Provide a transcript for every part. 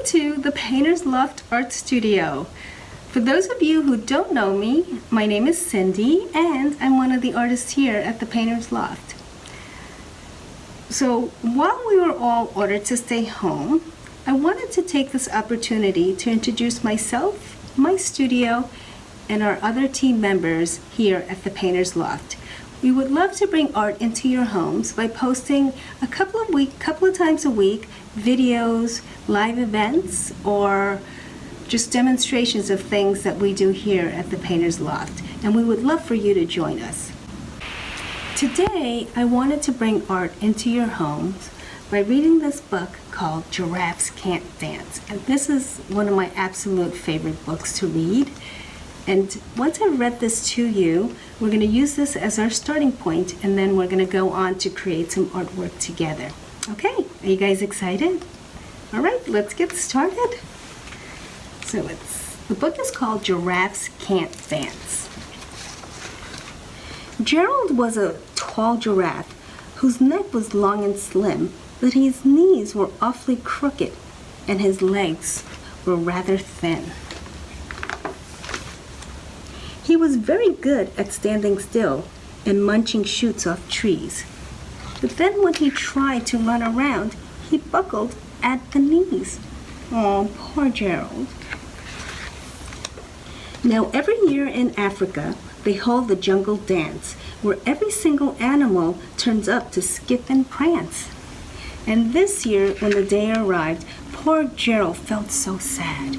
Welcome to the Painter's Loft Art Studio. For those of you who don't know me, my name is Cindy and I'm one of the artists here at the Painter's Loft. So while we were all ordered to stay home, I wanted to take this opportunity to introduce myself, my studio, and our other team members here at the Painter's Loft. We would love to bring art into your homes by posting a couple of times a week, videos, live events, or just demonstrations of things that we do here at the Painter's Loft. And we would love for you to join us. Today, I wanted to bring art into your homes by reading this book called Giraffes Can't Dance. And this is one of my absolute favorite books to read. And once I've read this to you, we're going to use this as our starting point, and then we're going to go on to create some artwork together. Okay, are you guys excited? All right, let's get started. So the book is called Giraffes Can't Dance. Gerald was a tall giraffe whose neck was long and slim, but his knees were awfully crooked and his legs were rather thin. He was very good at standing still and munching shoots off trees. But then when he tried to run around, he buckled at the knees. Oh, poor Gerald. Now, every year in Africa, they hold the jungle dance, where every single animal turns up to skip and prance. And this year, when the day arrived, poor Gerald felt so sad.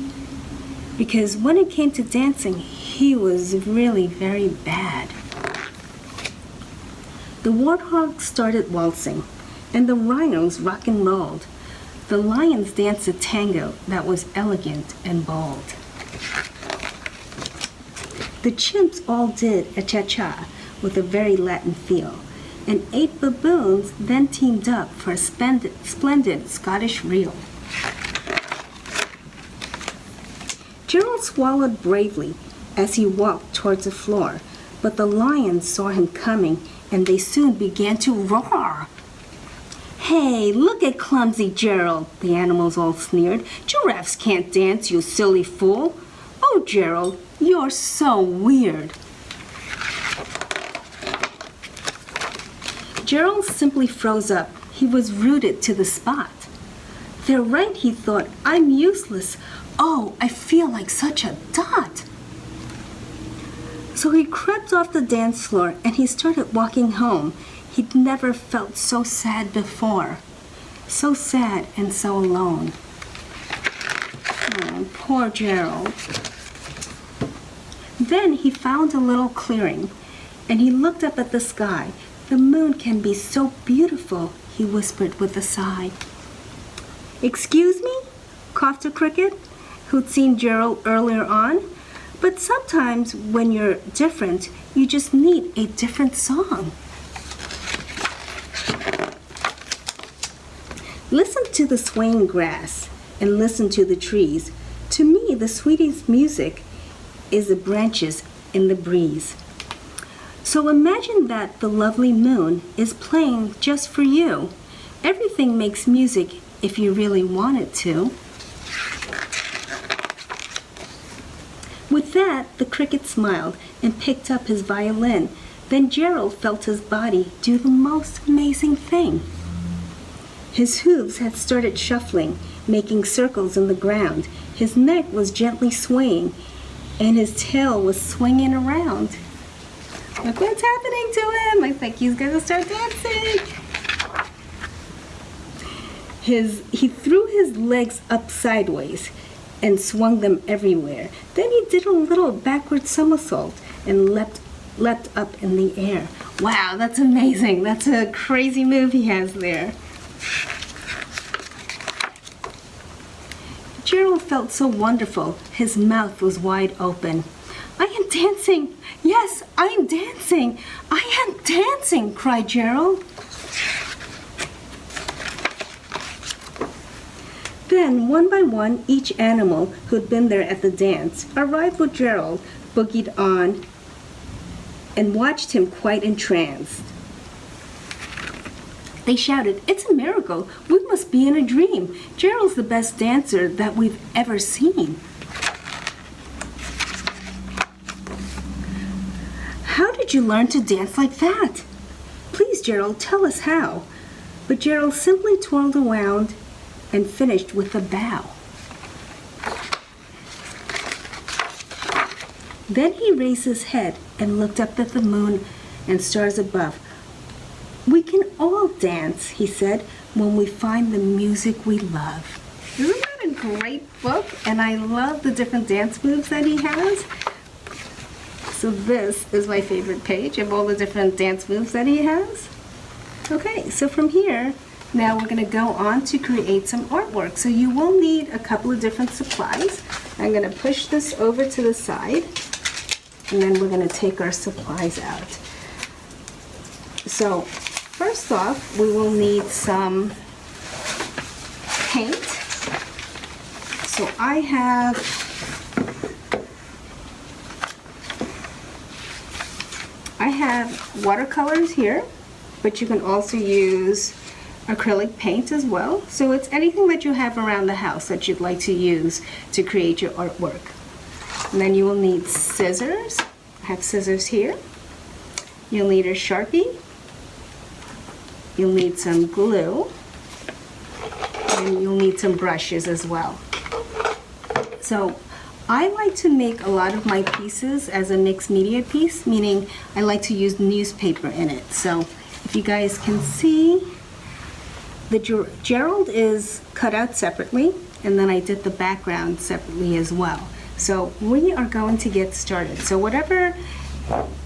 Because when it came to dancing, he was really very bad. The warthogs started waltzing, and the rhinos rock and rolled. The lions danced a tango that was elegant and bold. The chimps all did a cha-cha with a very Latin feel, and 8 baboons then teamed up for a splendid Scottish reel. Gerald swallowed bravely as he walked towards the floor, but the lions saw him coming, and they soon began to roar. "Hey, look at clumsy Gerald," the animals all sneered. "Giraffes can't dance, you silly fool. Oh, Gerald, you're so weird." Gerald simply froze up. He was rooted to the spot. "They're right," he thought. "I'm useless. Oh, I feel like such a dot." So he crept off the dance floor and he started walking home. He'd never felt so sad before. So sad and so alone. Oh, poor Gerald. Then he found a little clearing and he looked up at the sky. "The moon can be so beautiful," he whispered with a sigh. "Excuse me?" coughed a cricket, who'd seen Gerald earlier on. "But sometimes when you're different, you just need a different song." Listen to the swaying grass and listen to the trees. To me, the sweetest music is the branches in the breeze. So imagine that the lovely moon is playing just for you. Everything makes music if you really want it to. With that, the cricket smiled and picked up his violin. Then Gerald felt his body do the most amazing thing. His hooves had started shuffling, making circles in the ground. His neck was gently swaying, and his tail was swinging around. Look what's happening to him. I think he's going to start dancing. He threw his legs up sideways and swung them everywhere. Then he did a little backward somersault and leapt up in the air. Wow, that's amazing. That's a crazy move he has there. Gerald felt so wonderful. His mouth was wide open. "I am dancing. Yes, I am dancing. I am dancing," cried Gerald. Then, one by one, each animal who'd been there at the dance arrived with Gerald, boogied on, and watched him quite entranced. They shouted, "It's a miracle! We must be in a dream! Gerald's the best dancer that we've ever seen!" "How did you learn to dance like that? Please, Gerald, tell us how." But Gerald simply twirled around and finished with a bow. Then he raised his head and looked up at the moon and stars above. "We can all dance," he said, "when we find the music we love." Isn't that a great book? And I love the different dance moves that he has. So this is my favorite page of all the different dance moves that he has. Okay, so from here, now we're going to go on to create some artwork. So you will need a couple of different supplies. I'm going to push this over to the side, and then we're going to take our supplies out. So first off, we will need some paint. So I have watercolors here, but you can also use acrylic paint as well. So it's anything that you have around the house that you'd like to use to create your artwork. And then you will need scissors. I have scissors here. You'll need a Sharpie. You'll need some glue. And you'll need some brushes as well. So I like to make a lot of my pieces as a mixed media piece, meaning I like to use newspaper in it. So if you guys can see, the Gerald is cut out separately, and then I did the background separately as well. So we are going to get started. So whatever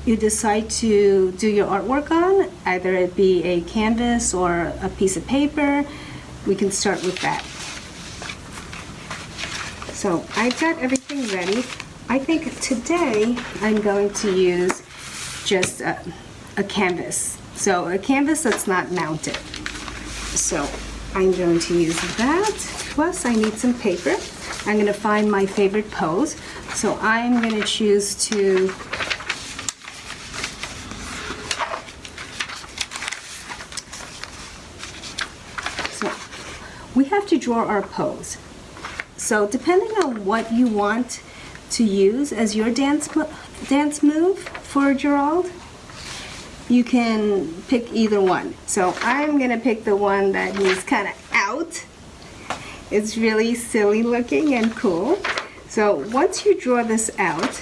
you decide to do your artwork on, either it be a canvas or a piece of paper, we can start with that. So I've got everything ready. I think today I'm going to use just a canvas. So a canvas that's not mounted. So I'm going to use that. Plus I need some paper. I'm going to find my favorite pose. So I'm going to choose to we have to draw our pose. So depending on what you want to use as your dance move for Gerald, you can pick either one. So I'm gonna pick the one that he's kind of out. It's really silly looking and cool. So once you draw this out,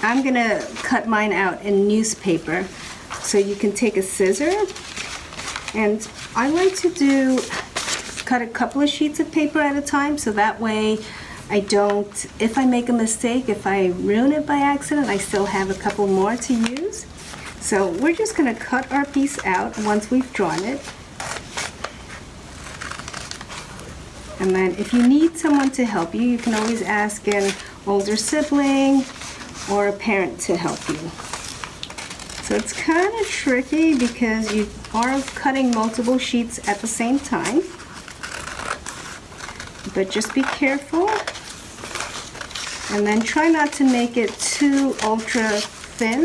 I'm gonna cut mine out in newspaper. So you can take a scissor, and I like to cut a couple of sheets of paper at a time, so that way I don't, if I make a mistake, if I ruin it by accident, I still have a couple more to use. So we're just going to cut our piece out once we've drawn it. And then if you need someone to help you, you can always ask an older sibling or a parent to help you. So it's kind of tricky because you are cutting multiple sheets at the same time. But just be careful, and then try not to make it too ultra thin,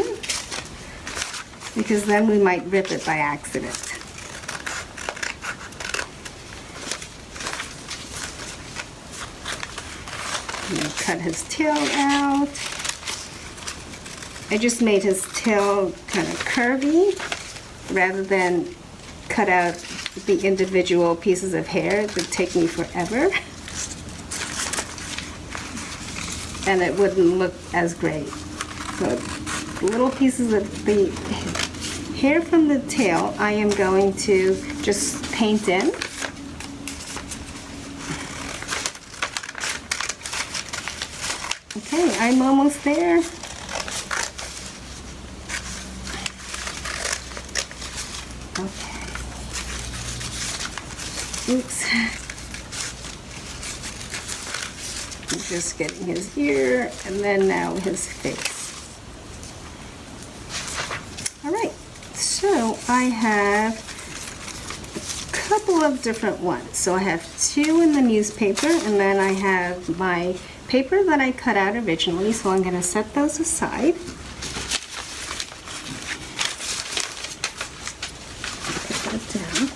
because then we might rip it by accident. And cut his tail out. I just made his tail kind of curvy rather than cut out the individual pieces of hair. It would take me forever. And it wouldn't look as great. So little pieces of the hair from the tail I am going to just paint in. Okay, I'm almost there. Okay. Oops. Just getting his ear, and then now his face. All right, so I have a couple of different ones. So I have two in the newspaper, and then I have my paper that I cut out originally, so I'm going to set those aside. Put that down.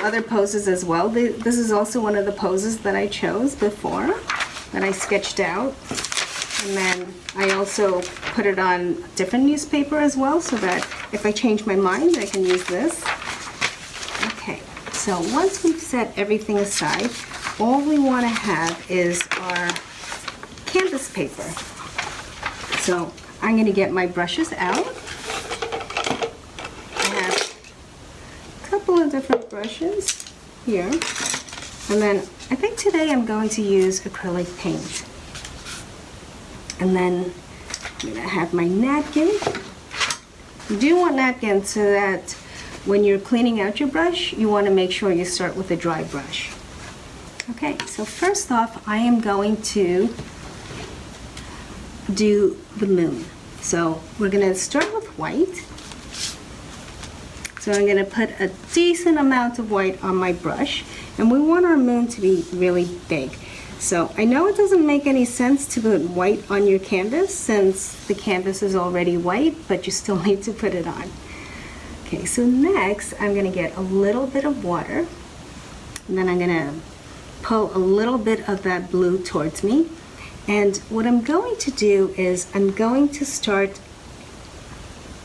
other poses as well. This is also one of the poses that I chose before, that I sketched out. And then I also put it on different newspaper as well, so that if I change my mind, I can use this. Okay, so once we've set everything aside, all we want to have is our canvas paper. So I'm going to get my brushes out. I have a couple of different brushes here. And then I think today I'm going to use acrylic paint. And then I'm going to have my napkin. You do want napkins so that when you're cleaning out your brush, you want to make sure you start with a dry brush. Okay, so first off, I am going to do the moon. So we're going to start with white. So I'm going to put a decent amount of white on my brush, and we want our moon to be really big. So I know it doesn't make any sense to put white on your canvas since the canvas is already white, but you still need to put it on. Okay, so next I'm going to get a little bit of water, and then I'm going to pull a little bit of that blue towards me. And what I'm going to do is I'm going to start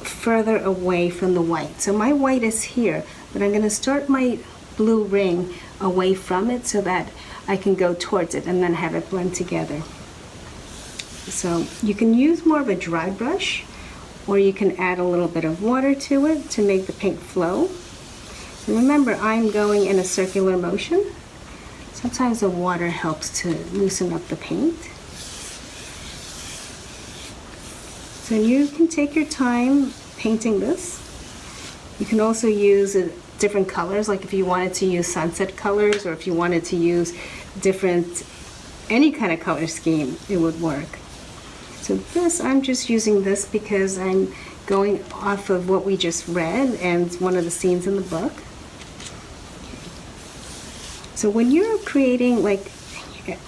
further away from the white. So my white is here, but I'm going to start my blue ring away from it so that I can go towards it and then have it blend together. So you can use more of a dry brush, or you can add a little bit of water to it to make the paint flow. And remember, I'm going in a circular motion. Sometimes the water helps to loosen up the paint. So you can take your time painting this. You can also use different colors, like if you wanted to use sunset colors, or if you wanted to use any kind of color scheme, it would work. So this, I'm just using this because I'm going off of what we just read and one of the scenes in the book. So when you're creating like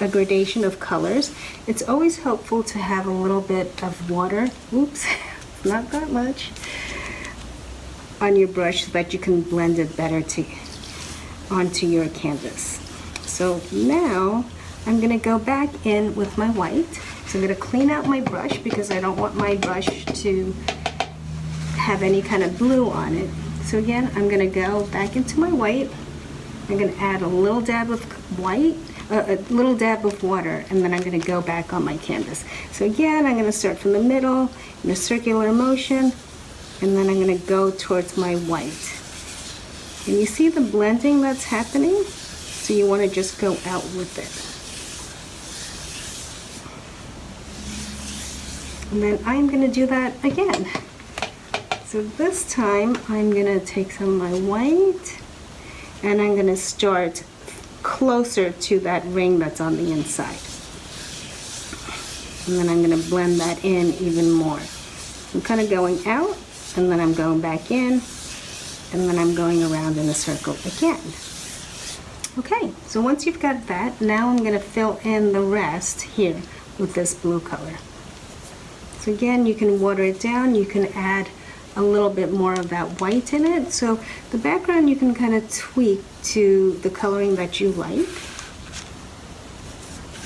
a gradation of colors, it's always helpful to have a little bit of water, oops, not that much, on your brush so that you can blend it better onto your canvas. So now I'm going to go back in with my white. So I'm going to clean out my brush because I don't want my brush to have any kind of blue on it. So again, I'm going to go back into my white. I'm going to add a little dab of white, a little dab of water, and then I'm going to go back on my canvas. So again, I'm going to start from the middle in a circular motion, and then I'm going to go towards my white. And you see the blending that's happening? So you want to just go out with it. And then I'm going to do that again. So this time I'm going to take some of my white, and I'm going to start closer to that ring that's on the inside. And then I'm going to blend that in even more. I'm kind of going out, and then I'm going back in, and then I'm going around in a circle again. Okay, so once you've got that, now I'm going to fill in the rest here with this blue color. So again, you can water it down, you can add a little bit more of that white in it. So the background you can kind of tweak to the coloring that you like.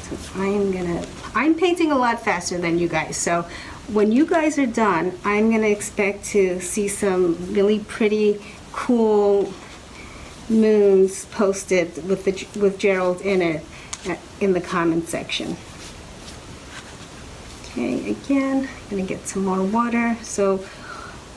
So I'm painting a lot faster than you guys. So when you guys are done, I'm gonna expect to see some really pretty, cool moons posted with Gerald in it in the comment section. Okay, again, I'm gonna get some more water. So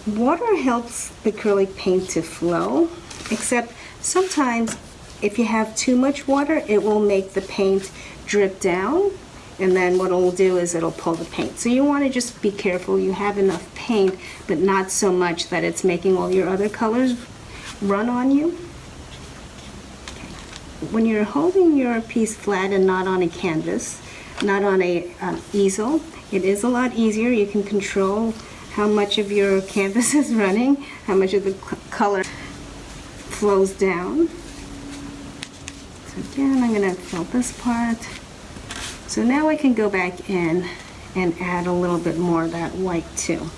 water helps the acrylic paint to flow, except sometimes if you have too much water, it will make the paint drip down, and then what it'll do is it'll pull the paint. So you want to just be careful you have enough paint, but not so much that it's making all your other colors run on you. When you're holding your piece flat and not on a canvas, not on a easel, it is a lot easier. You can control how much of your canvas is running, how much of the color flows down. So again, I'm going to fill this part. So now I can go back in and add a little bit more of that white too.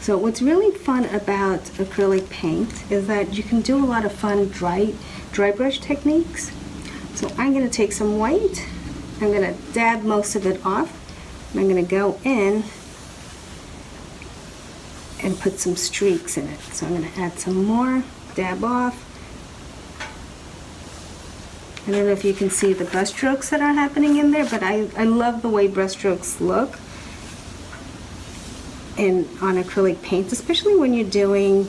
So what's really fun about acrylic paint is that you can do a lot of fun dry brush techniques. So I'm going to take some white, I'm going to dab most of it off, and I'm going to go in and put some streaks in it. So I'm going to add some more, dab off. I don't know if you can see the brush strokes that are happening in there, but I love the way brush strokes look on acrylic paint, especially when you're doing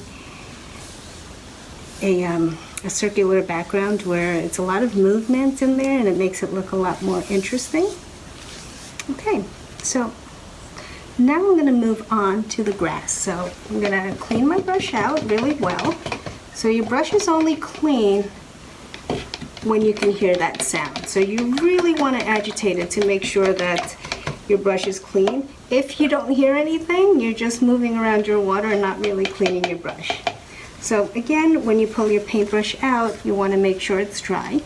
a circular background where it's a lot of movement in there and it makes it look a lot more interesting. Okay, so now I'm going to move on to the grass. So I'm going to clean my brush out really well. So your brush is only clean when you can hear that sound. So you really want to agitate it to make sure that your brush is clean. If you don't hear anything, you're just moving around your water and not really cleaning your brush. So again, when you pull your paintbrush out, you want to make sure it's dry.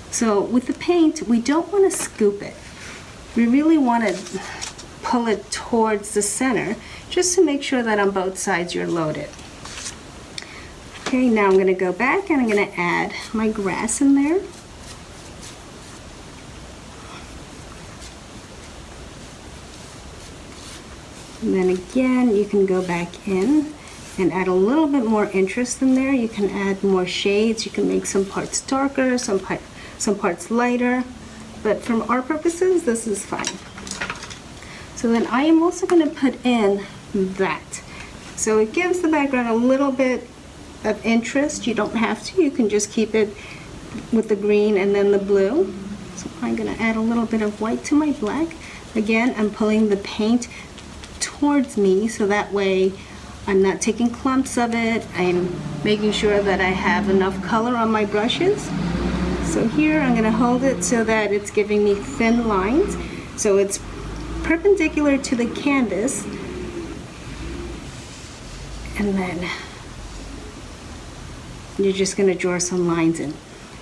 So with the paint, we don't want to scoop it. We really want to pull it towards the center, just to make sure that on both sides you're loaded. Okay, now I'm going to go back and I'm going to add my grass in there. And then again, you can go back in and add a little bit more interest in there. You can add more shades. You can make some parts darker, some parts lighter. But from our purposes, this is fine. So then I am also going to put in that. So it gives the background a little bit of interest. You don't have to. You can just keep it with the green and then the blue. So I'm going to add a little bit of white to my black. Again, I'm pulling the paint towards me so that way I'm not taking clumps of it. I'm making sure that I have enough color on my brushes. So here I'm going to hold it so that it's giving me thin lines. So it's perpendicular to the canvas. And then you're just going to draw some lines in.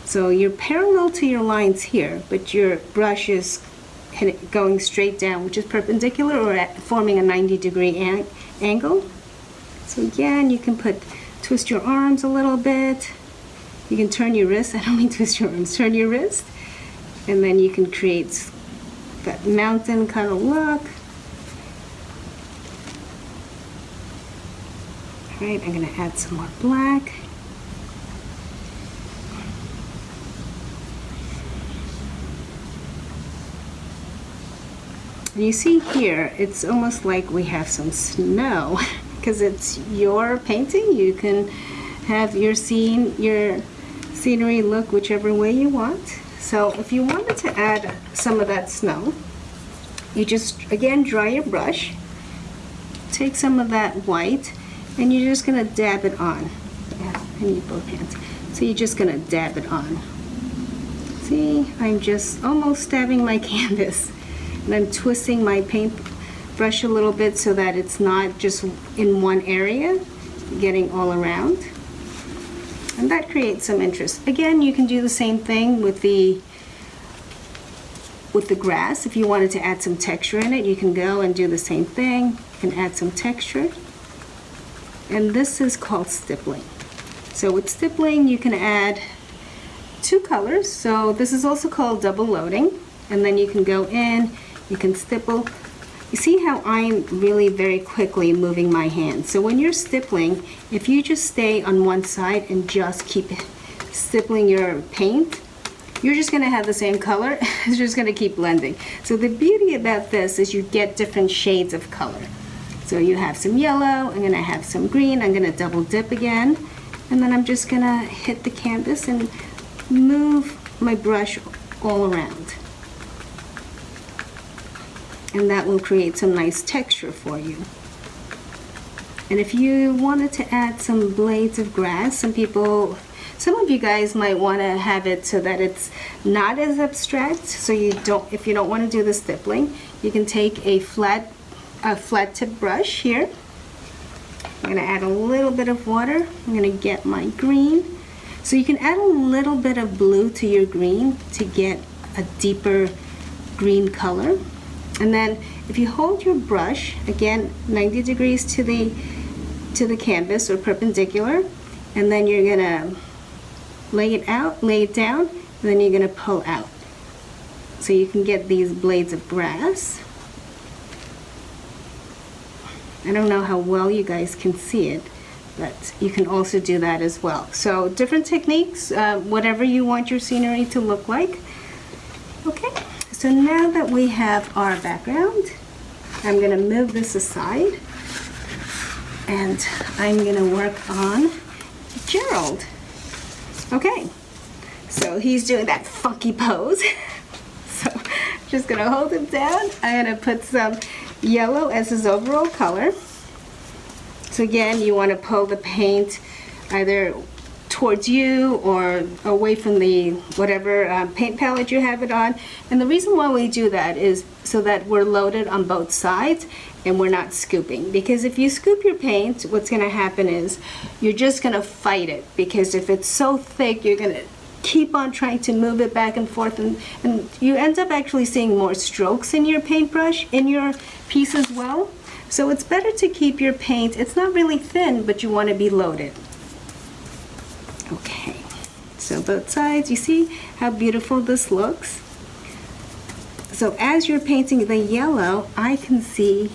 So you're parallel to your lines here, but your brush is going straight down, which is perpendicular or forming a 90-degree angle. So again, you can twist your arms a little bit. You can turn your wrist. I don't mean twist your arms, turn your wrist. And then you can create that mountain kind of look. All right, I'm going to add some more black. And you see here, it's almost like we have some snow because it's your painting. You can have your scenery look whichever way you want. So if you wanted to add some of that snow, you just, again, dry your brush, take some of that white, and you're just going to dab it on. Yeah, I need both hands. So you're just going to dab it on. See, I'm just almost dabbing my canvas. And I'm twisting my paintbrush a little bit so that it's not just in one area, getting all around. And that creates some interest. Again, you can do the same thing with the grass. If you wanted to add some texture in it, you can go and do the same thing. You can add some texture. And this is called stippling. So with stippling, you can add two colors. So this is also called double loading. And then you can go in, you can stipple. You see how I'm really very quickly moving my hand. So when you're stippling, if you just stay on one side and just keep stippling your paint, you're just going to have the same color. It's just going to keep blending. So the beauty about this is you get different shades of color. So you have some yellow, I'm going to have some green, I'm going to double dip again, and then I'm just going to hit the canvas and move my brush all around. And that will create some nice texture for you. And if you wanted to add some blades of grass, some of you guys might want to have it so that it's not as abstract. So if you don't want to do the stippling, you can take a flat tip brush here. I'm going to add a little bit of water. I'm going to get my green. So you can add a little bit of blue to your green to get a deeper green color. And then if you hold your brush, again, 90 degrees to the to the canvas or perpendicular, and then you're gonna lay it down, and then you're gonna pull out. So you can get these blades of grass. I don't know how well you guys can see it, but you can also do that as well. So different techniques, whatever you want your scenery to look like. Okay, so now that we have our background, I'm gonna move this aside and I'm gonna work on Gerald. Okay, so he's doing that funky pose. So just gonna hold him down. I'm gonna put some yellow as his overall color. So again, you want to pull the paint either towards you or away from the whatever paint palette you have it on. And the reason why we do that is so that we're loaded on both sides and we're not scooping. Because if you scoop your paint, what's going to happen is you're just going to fight it. Because if it's so thick, you're going to keep on trying to move it back and forth, and you end up actually seeing more strokes in your paintbrush, in your piece as well. So it's better to keep your paint, it's not really thin, but you want to be loaded. Okay, so both sides, you see how beautiful this looks? So as you're painting the yellow, I can see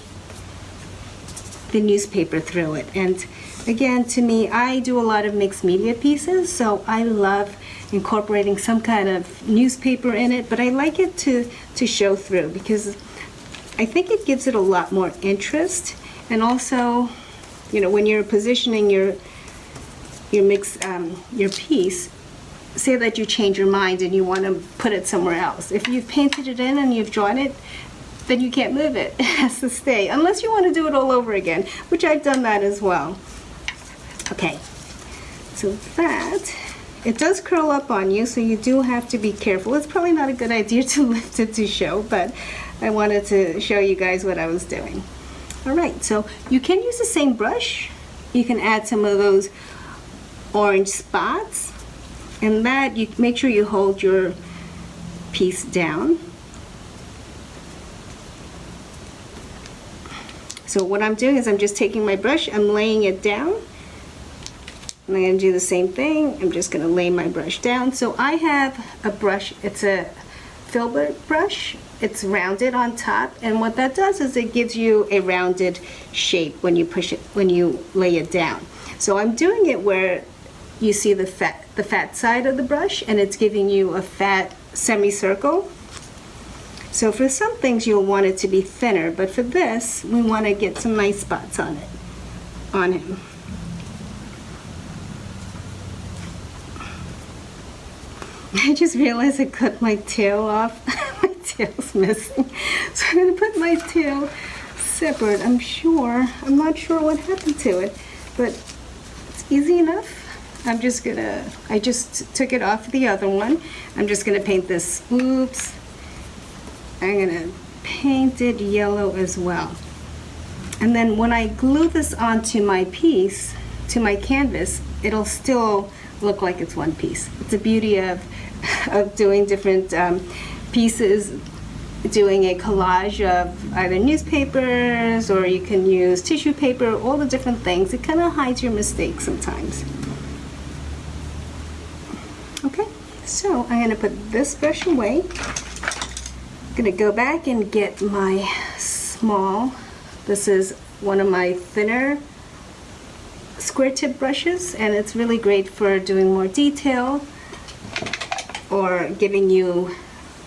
the newspaper through it. And again, to me, I do a lot of mixed media pieces, so I love incorporating some kind of newspaper in it, but I like it to show through because I think it gives it a lot more interest. And also, you know, when you're positioning your piece, say that you change your mind and you want to put it somewhere else. If you've painted it in and you've drawn it, then you can't move it. It has to stay, unless you want to do it all over again, which I've done that as well. Okay, so that, it does curl up on you, so you do have to be careful. It's probably not a good idea to lift it to show, but I wanted to show you guys what I was doing. All right, so you can use the same brush. You can add some of those orange spots, and that you make sure you hold your piece down. So what I'm doing is I'm just taking my brush, I'm laying it down, and I'm going to do the same thing. I'm just going to lay my brush down. So I have a brush, it's a filbert brush. It's rounded on top, and what that does is it gives you a rounded shape when you push it, when you lay it down. So I'm doing it where you see the fat side of the brush, and it's giving you a fat semicircle. So for some things you'll want it to be thinner, but for this we want to get some nice spots on it, on him. I just realized I cut my tail off. My tail's missing. So I'm going to put my tail separate. I'm not sure what happened to it, but it's easy enough. I just took it off the other one. I'm just going to paint this. Oops. I'm going to paint it yellow as well. And then when I glue this onto my piece, to my canvas, it'll still look like it's one piece. It's the beauty of doing different pieces, doing a collage of either newspapers, or you can use tissue paper, all the different things. It kind of hides your mistakes sometimes. Okay, so I'm going to put this brush away. I'm going to go back and get my small, this is one of my thinner square tip brushes, and it's really great for doing more detail or giving you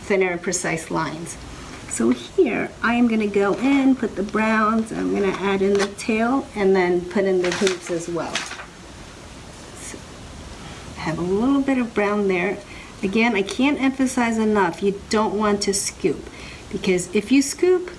thinner, precise lines. So here I am going to go in, put the browns, I'm going to add in the tail, and then put in the boots as well. So I have a little bit of brown there. Again, I can't emphasize enough, you don't want to scoop, because if you scoop,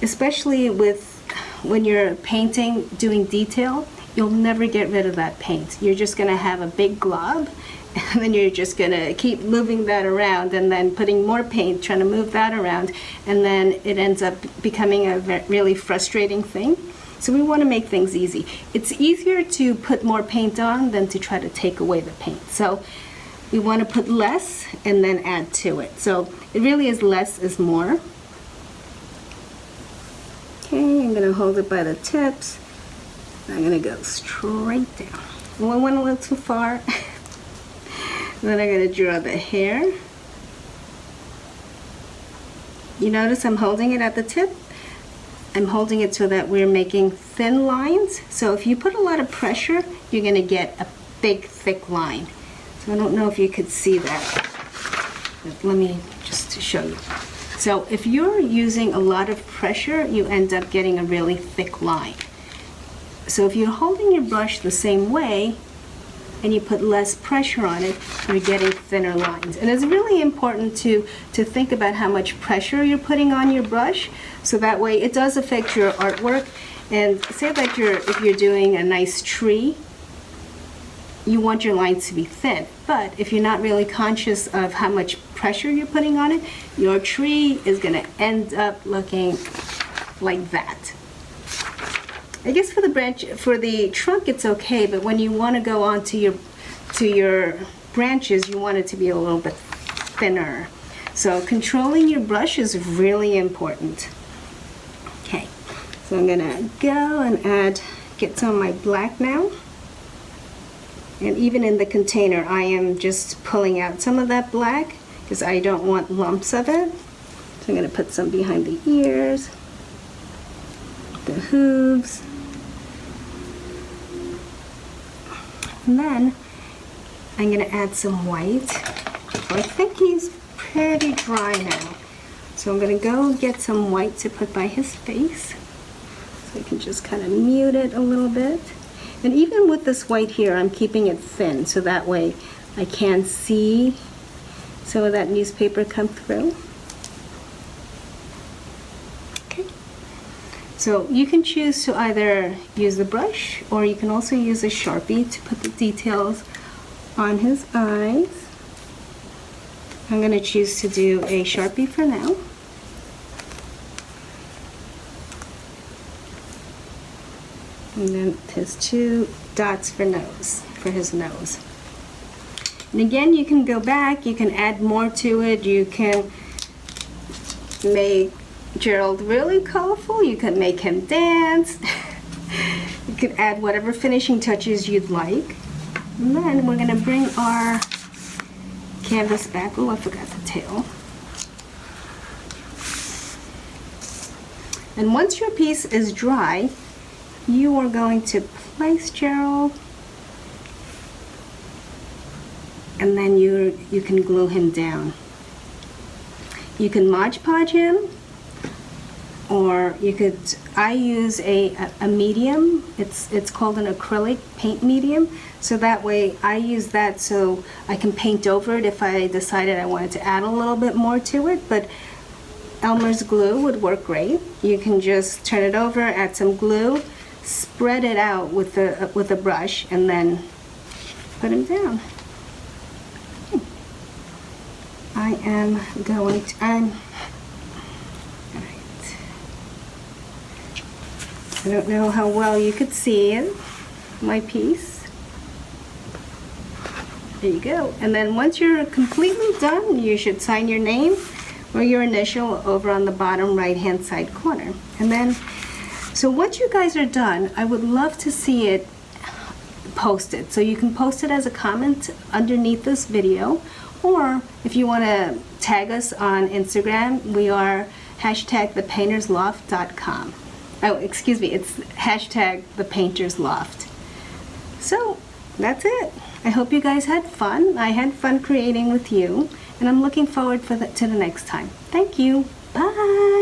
especially when you're painting, doing detail, you'll never get rid of that paint. You're just going to have a big glob, and then you're just going to keep moving that around and then putting more paint, trying to move that around, and then it ends up becoming a really frustrating thing. So we want to make things easy. It's easier to put more paint on than to try to take away the paint. So we want to put less and then add to it. So it really is less is more. Okay, I'm going to hold it by the tips. I'm gonna go straight down. One went a little too far. Then I'm gonna draw the hair. You notice I'm holding it at the tip. I'm holding it so that we're making thin lines. So if you put a lot of pressure, you're gonna get a big, thick line. So I don't know if you could see that. But let me just show you. So if you're using a lot of pressure, you end up getting a really thick line. So if you're holding your brush the same way and you put less pressure on it, you're getting thinner lines. And it's really important to think about how much pressure you're putting on your brush, so that way it does affect your artwork. And say that if you're doing a nice tree, you want your lines to be thin. But if you're not really conscious of how much pressure you're putting on it, your tree is gonna end up looking like that. I guess for the trunk it's okay, but when you want to go on to your branches, you want it to be a little bit thinner. So controlling your brush is really important. Okay, so I'm gonna go and get some of my black now. And even in the container, I am just pulling out some of that black because I don't want lumps of it. So I'm gonna put some behind the ears, the hooves. And then I'm going to add some white. I think he's pretty dry now. So I'm going to go get some white to put by his face. So I can just kind of mute it a little bit. And even with this white here, I'm keeping it thin so that way I can see some of that newspaper come through. Okay. So you can choose to either use the brush or you can also use a Sharpie to put the details on his eyes. I'm going to choose to do a Sharpie for now. And then his 2 dots for his nose. And again, you can go back, you can add more to it, you can make Gerald really colorful, you can make him dance, you can add whatever finishing touches you'd like. And then we're going to bring our canvas back. Oh, I forgot the tail. And once your piece is dry, you are going to place Gerald, and then you can glue him down. You can Mod Podge him, or you could, I use a medium, it's called an acrylic paint medium, so that way I use that so I can paint over it if I decided I wanted to add a little bit more to it. But Elmer's glue would work great. You can just turn it over, add some glue, spread it out with a brush, and then put him down. I don't know how well you could see it, my piece. There you go. And then once you're completely done, you should sign your name or your initial over on the bottom right hand side corner. And then, so once you guys are done, I would love to see it posted. So you can post it as a comment underneath this video, or if you want to tag us on Instagram, we are #thepaintersloft.com. Oh, excuse me, it's #thepaintersloft. So that's it. I hope you guys had fun. I had fun creating with you, and I'm looking forward to the next time. Thank you. Bye.